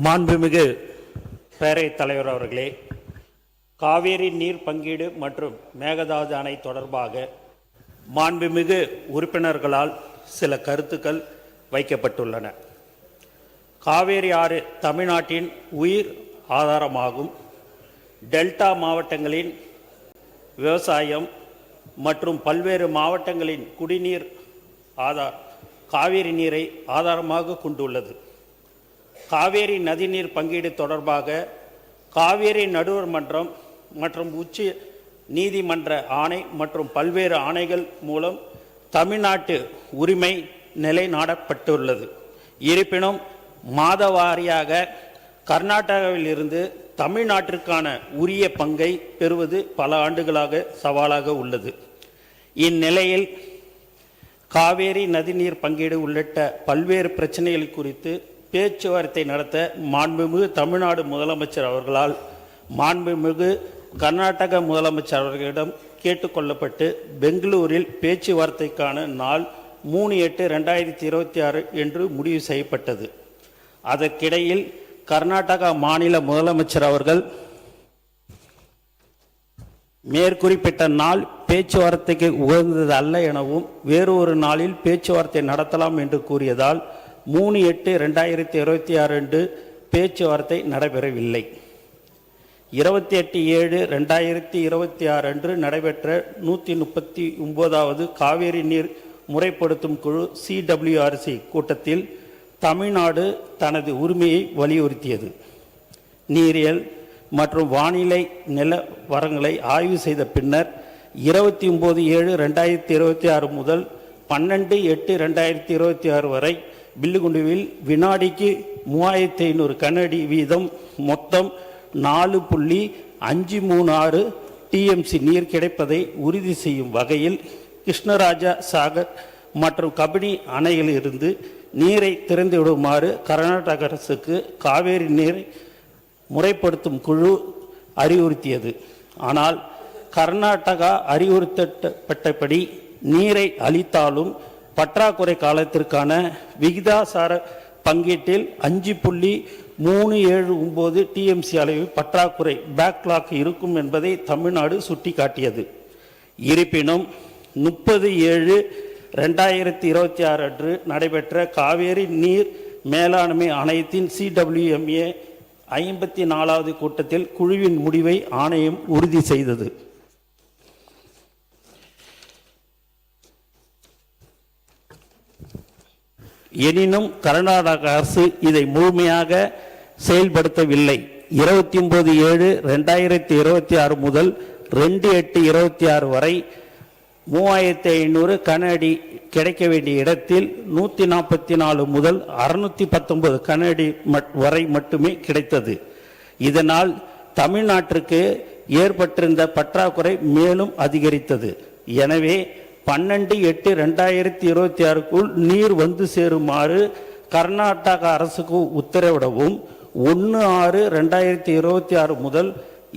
மாண்புமிகு பேரவைத் தலைவர் அவர்களே, காவேரி நீர் பங்கீடு மற்றும் மேகதாது அணை தொடர்பாக மாண்புமிகு உறுப்பினர்களால் சில கருத்துக்கள் வைக்கப்பட்டுள்ளன. காவேரி ஆறு தமிழ்நாட்டின் உயிர் ஆதாரமாகும். டெல்டா மாவட்டங்களின் விவசாயம் மற்றும் பல்வேறு மாவட்டங்களின் குடிநீர் காவேரி நீரை ஆதாரமாக கொண்டுள்ளது. காவேரி நதிநீர் பங்கீடு தொடர்பாக காவேரி நடுவர் மன்றம் மற்றும் உச்ச நீதிமன்ற ஆணை மற்றும் பல்வேறு ஆணைகள் மூலம் தமிழ்நாட்டு உரிமை நிலைநாட்டப்பட்டுள்ளது. இருப்பினும் மாதவாரியாக கர்நாடகாவில் இருந்து தமிழ்நாட்டிற்கான உரிய பங்கை பெறுவது பல ஆண்டுகளாக சவாலாக உள்ளது. இந்நிலையில் காவேரி நதிநீர் பங்கீடு உள்ளிட்ட பல்வேறு பிரச்சனைகள் குறித்து பேச்சுவார்த்தை நடத்த மாண்புமிகு தமிழ்நாடு முதலமைச்சர் அவர்களால் மாண்புமிகு கர்நாடக முதலமைச்சர் அவர்களிடம் கேட்டுக்கொள்ளப்பட்டு பெங்களூரில் பேச்சுவார்த்தைக்கான நாள் 3/8/2026 என்று முடிவு செய்யப்பட்டது. அதற்கிடையில் கர்நாடகா மாநில முதலமைச்சர் அவர்கள் மேற்குறிப்பிட்ட நாள் பேச்சுவார்த்தைக்கு உகந்தது அல்ல எனவும் வேறு ஒரு நாளில் பேச்சுவார்த்தை நடத்தலாம் என்று கூறியதால் 3/8/2026 அன்று பேச்சுவார்த்தை நடைபெறவில்லை. 28/7/2026 அன்று நடைபெற்ற 139வது காவேரி நீர் முறைப்படுத்தும் குழு CWRC கூட்டத்தில் தமிழ்நாடு தனது உரிமையை வலியுறுத்தியது. நீரியல் மற்றும் வானிலை நிலவரங்களை ஆய்வு செய்த பின்னர் 29/7/2026 முதல் 12/8/2026 வரை பில்லுகுண்டுவில் வினாடிக்கு 3500 கனஅடி வீதம் மொத்தம் 4.536 TMC நீர் கிடைப்பதை உறுதி செய்யும் வகையில் கிருஷ்ணராஜா சாகர் மற்றும் கபினி அணையிலிருந்து நீரை திறந்துவிடுமாறு கர்நாடக அரசுக்கு காவேரி நீரை முறைப்படுத்தும் குழு அறிவுறுத்தியது. ஆனால் கர்நாடகா அறிவுறுத்தப்பட்டபடி நீரை அளித்தாலும் பற்றாக்குறை காலத்திற்கான விகிதாசார பங்கீட்டில் 5.379 TMC அளவு பற்றாக்குறை பேக்லாக் இருக்கும் என்பதை தமிழ்நாடு சுட்டிக்காட்டியது. இருப்பினும் 30/7/2026 அன்று நடைபெற்ற காவேரி நீர் மேலாண்மை ஆணையத்தின் CWMA 54வது கூட்டத்தில் குழுவின் முடிவை ஆணையம் உறுதி செய்தது. எனினும் கர்நாடக அரசு இதை முழுமையாக செயல்படுத்தவில்லை. 29/7/2026 முதல் 2/8/26 வரை 3500 கனஅடி கிடைக்க வேண்டிய இடத்தில் 144 முதல் 619 கனஅடி வரை மட்டுமே கிடைத்தது. இதனால் தமிழ்நாட்டிற்கு ஏற்பட்டிருந்த பற்றாக்குறை மேலும் அதிகரித்தது. எனவே 12/8/2026 நீர் வந்து சேருமாறு கர்நாடக அரசுக்கு உத்தரவிடவும் 1/6/2026 முதல்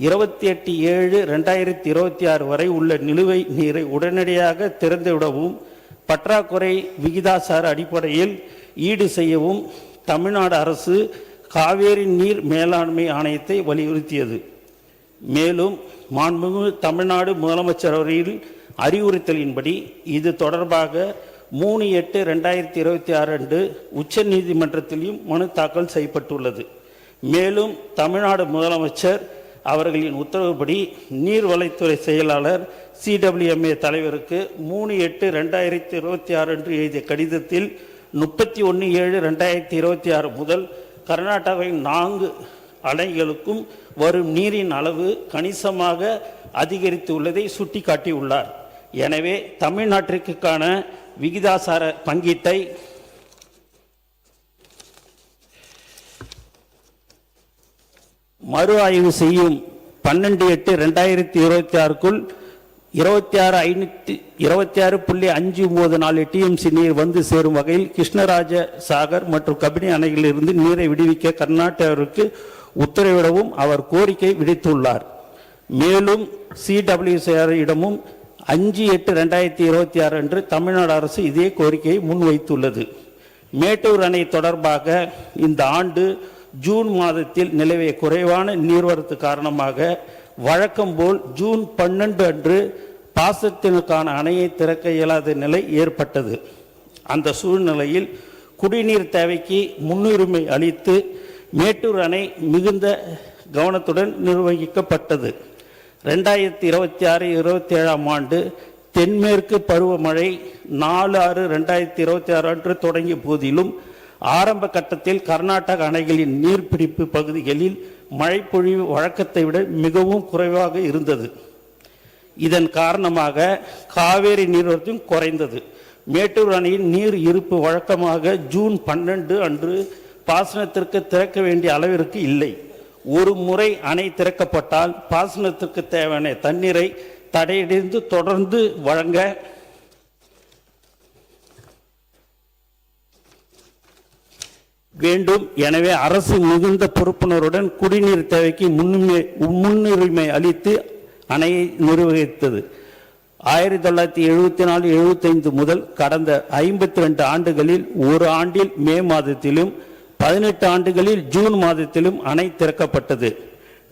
28/7/2026 வரை உள்ள நிலுவை நீரை உடனடியாக திறந்துவிடவும் பற்றாக்குறை விகிதாசார அடிப்படையில் ஈடு செய்யவும் தமிழ்நாடு அரசு காவேரி நீர் மேலாண்மை ஆணையத்தை வலியுறுத்தியது. மேலும் மாண்புமிகு தமிழ்நாடு முதலமைச்சர் அவர்களின் அறிவுறுத்தலின்படி இது தொடர்பாக 3/8/2026 அன்று உச்ச நீதிமன்றத்திலும் மனு தாக்கல் செய்யப்பட்டுள்ளது. மேலும் தமிழ்நாடு முதலமைச்சர் அவர்களின் உத்தரவுப்படி நீர்வளத்துறை செயலாளர் CWMA தலைவருக்கு 3/8/2026 அன்று எழுதிய கடிதத்தில் 31/7/2026 முதல் கர்நாடகாவின் 4 அணைகளுக்கும் வரும் நீரின் அளவு கணிசமாக அதிகரித்துள்ளதை சுட்டிக்காட்டியுள்ளார். எனவே தமிழ்நாட்டிற்கான விகிதாசார பங்கீட்டை மறு ஆய்வு செய்யும் 12/8/2026 26.594 TMC நீர் வந்து சேரும் வகையில் கிருஷ்ணராஜ சாகர் மற்றும் கபினி அணைகளிலிருந்து நீரை விடுவிக்க கர்நாடகாவிற்கு உத்தரவிடவும் அவர் கோரிக்கை விடுத்துள்ளார். மேலும் CWCR இடமும் 5/8/2026 அன்று தமிழ்நாடு அரசு இதே கோரிக்கையை முன்வைத்துள்ளது. மேட்டூர் அணை தொடர்பாக இந்த ஆண்டு ஜூன் மாதத்தில் நிலவிய குறைவான நீர்வரத்து காரணமாக வழக்கம் போல் ஜூன் 12 அன்று பாசனத்திற்கான அணையை திறக்க இயலாத நிலை ஏற்பட்டது. அந்த சூழ்நிலையில் குடிநீர் தேவைக்கு முன்னுரிமை அளித்து மேட்டூர் அணை மிகுந்த கவனத்துடன் நிர்வகிக்கப்பட்டது. 2026-27 ஆண்டு தென்மேற்கு பருவமழை 4/6/2026 அன்று தொடங்கிய போதிலும் ஆரம்ப கட்டத்தில் கர்நாடக அணைகளின் நீர்பிடிப்பு பகுதிகளில் மழைப்பொழிவு வழக்கத்தை விட மிகவும் குறைவாக இருந்தது. இதன் காரணமாக காவேரி நீர்வரத்தும் குறைந்தது. மேட்டூர் அணையின் நீர் இருப்பு வழக்கமாக ஜூன் 12 அன்று பாசனத்திற்கு திறக்க வேண்டிய அளவிற்கு இல்லை. ஒரு முறை அணை திறக்கப்பட்டால் பாசனத்திற்கு தேவையான தண்ணீரை தடையடைந்து தொடர்ந்து வழங்க வேண்டும். எனவே அரசு மிகுந்த பொறுப்புணர்வுடன் குடிநீர் தேவைக்கு முன்னுரிமை அளித்து அணையை நிர்வகித்தது. 1974-75 முதல் கடந்த 52 ஆண்டுகளில் ஒரு ஆண்டில் மே மாதத்திலும் 18 ஆண்டுகளில் ஜூன் மாதத்திலும் அணை திறக்கப்பட்டது.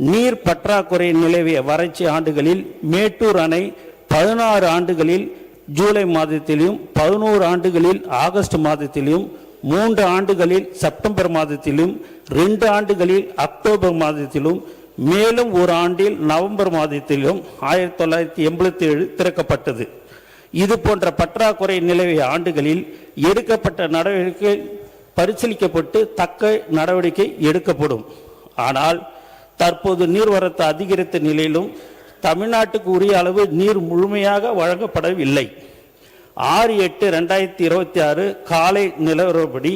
நீர் பற்றாக்குறை நிலவிய வறட்சி ஆண்டுகளில் மேட்டூர் அணை 16 ஆண்டுகளில் ஜூலை மாதத்திலும் 11 ஆண்டுகளில் ஆகஸ்ட் மாதத்திலும் 3 ஆண்டுகளில் செப்டம்பர் மாதத்திலும் 2 ஆண்டுகளில் அக்டோபர் மாதத்திலும் மேலும் ஒரு ஆண்டில் நவம்பர் மாதத்திலும் 1987 திறக்கப்பட்டது. இது போன்ற பற்றாக்குறை நிலவிய ஆண்டுகளில் எடுக்கப்பட்ட நடவடிக்கை பரிசீலிக்கப்பட்டு தக்க நடவடிக்கை எடுக்கப்படும். ஆனால் தற்போது நீர்வரத்து அதிகரித்த நிலையிலும் தமிழ்நாட்டுக்கு உரிய அளவு நீர் முழுமையாக வழங்கப்படவில்லை. 6/8/2026 காலை நிலவரப்படி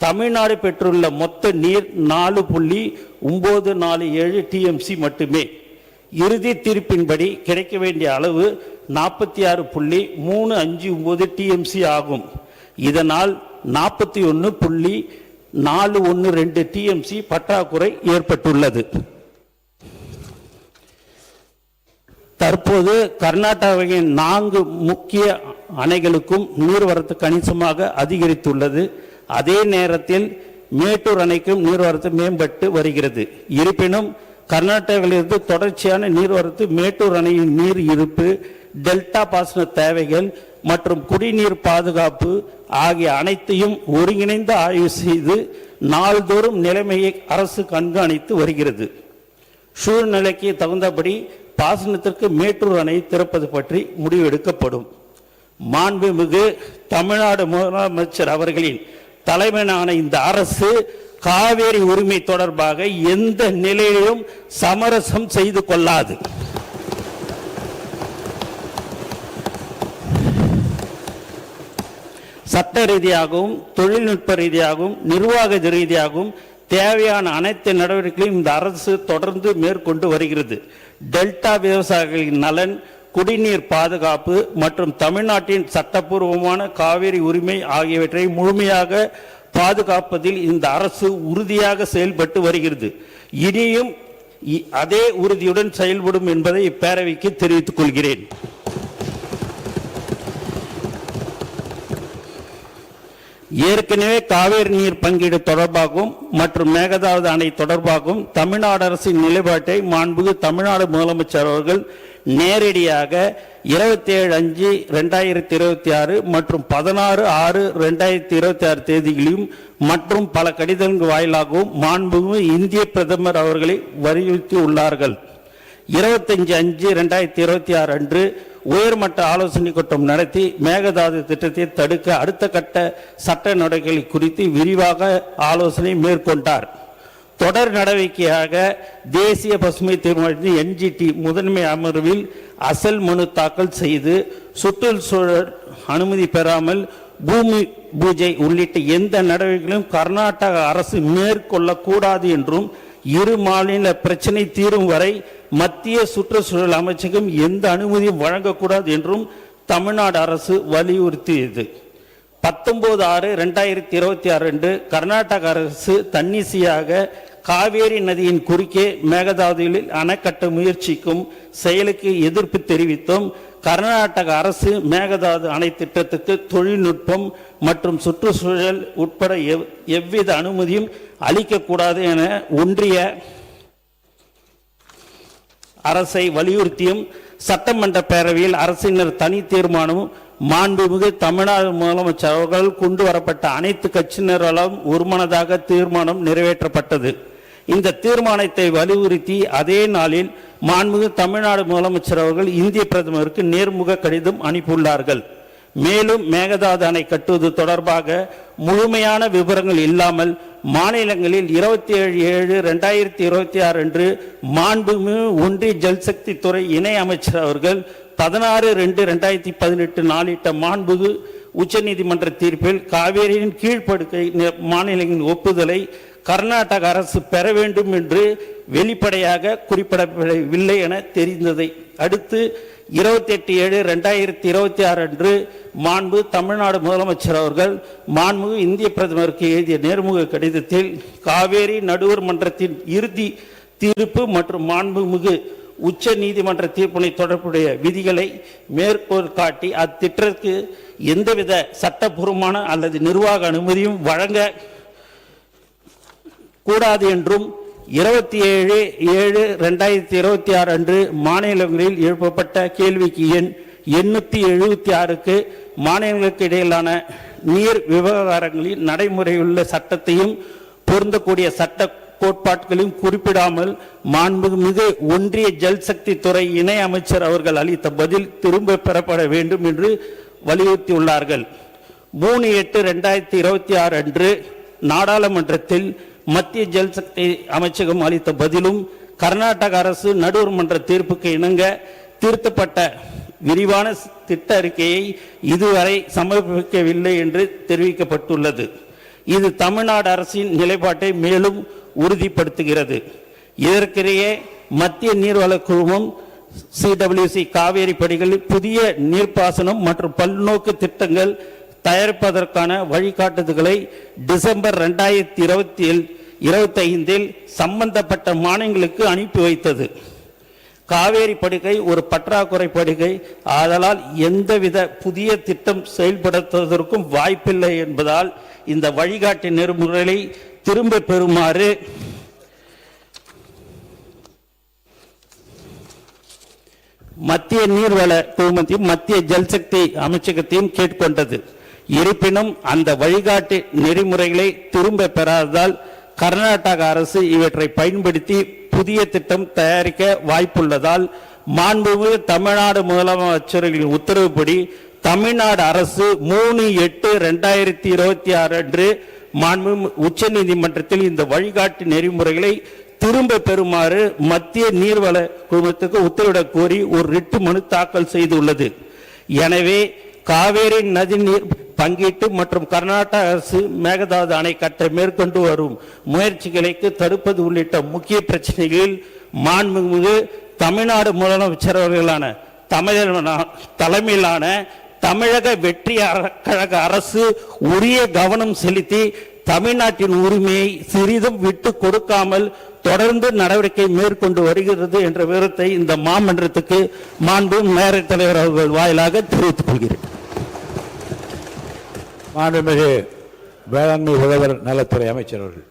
தமிழ்நாடு பெற்றுள்ள மொத்த நீர் 4.947 TMC மட்டுமே. இறுதி தீர்ப்பின்படி கிடைக்க வேண்டிய அளவு 46.359 TMC ஆகும். இதனால் 41.412 TMC பற்றாக்குறை ஏற்பட்டுள்ளது. தற்போது கர்நாடகாவின் 4 முக்கிய அணைகளுக்கும் நீர்வரத்து கணிசமாக அதிகரித்துள்ளது. அதே நேரத்தில் மேட்டூர் அணைக்கும் நீர்வரத்து மேம்பட்டு வருகிறது. இருப்பினும் கர்நாடகாவிலிருந்து தொடர்ச்சியான நீர்வரத்து மேட்டூர் அணையின் நீர் இருப்பு, டெல்டா பாசன தேவைகள் மற்றும் குடிநீர் பாதுகாப்பு ஆகிய அனைத்தையும் ஒருங்கிணைந்து ஆய்வு செய்து நாள்தோறும் நிலைமையை அரசு கண்காணித்து வருகிறது. சூழ்நிலைக்கு தகுந்தபடி பாசனத்திற்கு மேட்டூர் அணை திறப்பது பற்றி முடிவெடுக்கப்படும். மாண்புமிகு தமிழ்நாடு முதலமைச்சர் அவர்களின் தலைமையிலான இந்த அரசு காவேரி உரிமை தொடர்பாக எந்த நிலையிலும் சமரசம் செய்து கொள்ளாது. சட்ட ரீதியாகவும் தொழில்நுட்ப ரீதியாகவும் நிர்வாக ரீதியாகவும் தேவையான அனைத்து நடவடிக்கைகளையும் இந்த அரசு தொடர்ந்து மேற்கொண்டு வருகிறது. டெல்டா விவசாயிகளின் நலன், குடிநீர் பாதுகாப்பு மற்றும் தமிழ்நாட்டின் சட்டப்பூர்வமான காவிரி உரிமை ஆகியவற்றை முழுமையாக பாதுகாப்பதில் இந்த அரசு உறுதியாக செயல்பட்டு வருகிறது. இனியும் அதே உறுதியுடன் செயல்படும் என்பதை இப்பேரவைக்கு தெரிவித்துக் கொள்கிறேன். ஏற்கனவே காவேரி நீர் பங்கீடு தொடர்பாகவும் மற்றும் மேகதாது அணை தொடர்பாகவும் தமிழ்நாடு அரசின் நிலைப்பாட்டை மாண்புமிகு தமிழ்நாடு முதலமைச்சர் அவர்கள் நேரடியாக 27/5/2026 மற்றும் 16/6/2026 தேதிகளிலும் மற்றும் பல கடிதங்கள் வாயிலாகவும் மாண்புமிகு இந்திய பிரதமர் அவர்களை வலியுறுத்தி உள்ளார்கள். 25/5/2026 அன்று உயர்மட்ட ஆலோசனை கூட்டம் நடத்தி மேகதாது திட்டத்தை தடுக்க அடுத்த கட்ட சட்ட நடவடிக்கைகள் குறித்து விரிவாக ஆலோசனை மேற்கொண்டார். தொடர் நடவடிக்கையாக தேசிய பசுமை தீர்மானத்தின் NGT முதன்மை அமர்வில் அசல் மனு தாக்கல் செய்து சுற்றுச்சூழல் அனுமதி பெறாமல் பூமி பூஜை உள்ளிட்ட எந்த நடவடிக்கைகளும் கர்நாடக அரசு மேற்கொள்ளக்கூடாது என்றும் இரு மாநில பிரச்சனை தீரும் வரை மத்திய சுற்றுச்சூழல் அமைச்சகம் எந்த அனுமதியும் வழங்கக்கூடாது என்றும் தமிழ்நாடு அரசு வலியுறுத்தியது. 19/6/2026 அன்று கர்நாடக அரசு தன்னிச்சையாக காவேரி நதியின் குறுக்கே மேகதாதுவில் அணை கட்ட முயற்சிக்கும் செயலுக்கு எதிர்ப்பு தெரிவித்தும் கர்நாடக அரசு மேகதாது அணை திட்டத்துக்கு தொழில்நுட்பம் மற்றும் சுற்றுச்சூழல் உட்பட எவ்வித அனுமதியும் அளிக்கக்கூடாது என ஒன்றிய அரசை வலியுறுத்தியும் சட்டமன்ற பேரவையில் அரசினர் தனி தீர்மானமும் மாண்புமிகு தமிழ்நாடு முதலமைச்சர் அவர்கள் கொண்டு வரப்பட்ட அனைத்து கட்சியினராலும் ஒருமனதாக தீர்மானம் நிறைவேற்றப்பட்டது. இந்த தீர்மானத்தை வலியுறுத்தி அதே நாளில் மாண்புமிகு தமிழ்நாடு முதலமைச்சர் அவர்கள் இந்திய பிரதமருக்கு நேர்முக கடிதம் அனுப்பியுள்ளார்கள். மேலும் மேகதாது அணை கட்டுவது தொடர்பாக முழுமையான விவரங்கள் இல்லாமல் மாநிலங்களில் 27/7/2026 அன்று மாண்புமிகு ஒன்றிய ஜல்சக்தி துறை இணை அமைச்சர் அவர்கள் 16/2/2018 நாளிட்ட மாண்புமிகு உச்சநீதிமன்ற தீர்ப்பில் காவேரியின் கீழ்ப்படுக்கை மாநிலங்களின் ஒப்புதலை கர்நாடக அரசு பெற வேண்டும் என்று வெளிப்படையாக குறிப்பிடப்படவில்லை என தெரிந்ததை அடுத்து 28/7/2026 அன்று மாண்பு தமிழ்நாடு முதலமைச்சர் அவர்கள் மாண்புமிகு இந்திய பிரதமருக்கு எழுதிய நேர்முக கடிதத்தில் காவேரி நடுவர் மன்றத்தின் இறுதி தீர்ப்பு மற்றும் மாண்புமிகு உச்ச நீதிமன்ற தீர்ப்பினை தொடர்புடைய விதிகளை மேற்கோள் காட்டி அத்திட்டத்திற்கு எந்தவித சட்டபூர்வமான அல்லது நிர்வாக அனுமதியும் வழங்க கூடாது என்றும் 27/7/2026 அன்று மாநிலங்களில் எழுப்பப்பட்ட கேள்விக்கு எண் 876க்கு மாநிலங்களுக்கு இடையிலான நீர் விவகாரங்களில் நடைமுறையுள்ள சட்டத்தையும் பொருந்தக்கூடிய சட்ட கோட்பாடுகளையும் குறிப்பிடாமல் மாண்புமிகு ஒன்றிய ஜல்சக்தி துறை இணை அமைச்சர் அவர்கள் அளித்த பதில் திரும்ப பெறப்பட வேண்டும் என்று வலியுறுத்தியுள்ளார்கள். 3/8/2026 அன்று நாடாளுமன்றத்தில் மத்திய ஜல்சக்தி அமைச்சகம் அளித்த பதிலும் கர்நாடக அரசு நடுவர் மன்ற தீர்ப்புக்கு இணங்க திருத்தப்பட்ட விரிவான திட்ட அறிக்கையை இதுவரை சமர்ப்பிக்கவில்லை என்று தெரிவிக்கப்பட்டுள்ளது. இது தமிழ்நாடு அரசின் நிலைப்பாட்டை மேலும் உறுதிப்படுத்துகிறது. இதற்கிடையே மத்திய நீர்வள குழுமம் CWC காவேரி படிகளில் புதிய நீர்ப்பாசனம் மற்றும் பல்நோக்கு திட்டங்கள் தயாரிப்பதற்கான வழிகாட்டுதல்களை டிசம்பர் 2025 சம்பந்தப்பட்ட மாநிலங்களுக்கு அனுப்பி வைத்தது. காவேரி படுகை ஒரு பற்றாக்குறை படுகை, ஆதலால் எந்தவித புதிய திட்டம் செயல்படுத்துவதற்கும் வாய்ப்பில்லை என்பதால் இந்த வழிகாட்டு நெறிமுறைகளை திரும்ப பெறுமாறு மத்திய நீர்வள குழுமத்தையும் மத்திய ஜல்சக்தி அமைச்சகத்தையும் கேட்டுக்கொண்டது. இருப்பினும் அந்த வழிகாட்டு நெறிமுறைகளை திரும்ப பெறாததால் கர்நாடக அரசு இவற்றை பயன்படுத்தி புதிய திட்டம் தயாரிக்க வாய்ப்புள்ளதால் மாண்புமிகு தமிழ்நாடு முதலமைச்சர்களின் உத்தரவுப்படி தமிழ்நாடு அரசு 3/8/2026 அன்று மாண்புமிகு உச்ச நீதிமன்றத்தில் இந்த வழிகாட்டு நெறிமுறைகளை திரும்ப பெறுமாறு மத்திய நீர்வள குழுமத்துக்கு உத்தரவிடக் கோரி ஒரு ரிட் மனு தாக்கல் செய்துள்ளது. எனவே காவேரி நதிநீர் பங்கீட்டு மற்றும் கர்நாடக அரசு மேகதாது அணை கட்ட மேற்கொண்டு வரும் முயற்சிகளுக்கு தடுப்பது உள்ளிட்ட முக்கிய பிரச்சனைகளில் மாண்புமிகு தமிழ்நாடு முதலமைச்சர் அவர்களான தலைமையிலான தமிழக வெற்றி கழக அரசு உரிய கவனம் செலுத்தி தமிழ்நாட்டின் உரிமையை சிறிதும் விட்டு கொடுக்காமல் தொடர்ந்து நடவடிக்கை மேற்கொண்டு வருகிறது என்ற விவரத்தை இந்த மாமன்றத்துக்கு மாண்பு மேயர் தலைவர் அவர்கள் வாயிலாக தெரிவித்துக் கொள்கிறேன். மாண்புமிகு வேளாண்மை உழவர் நலத்துறை அமைச்சர் அவர்கள்.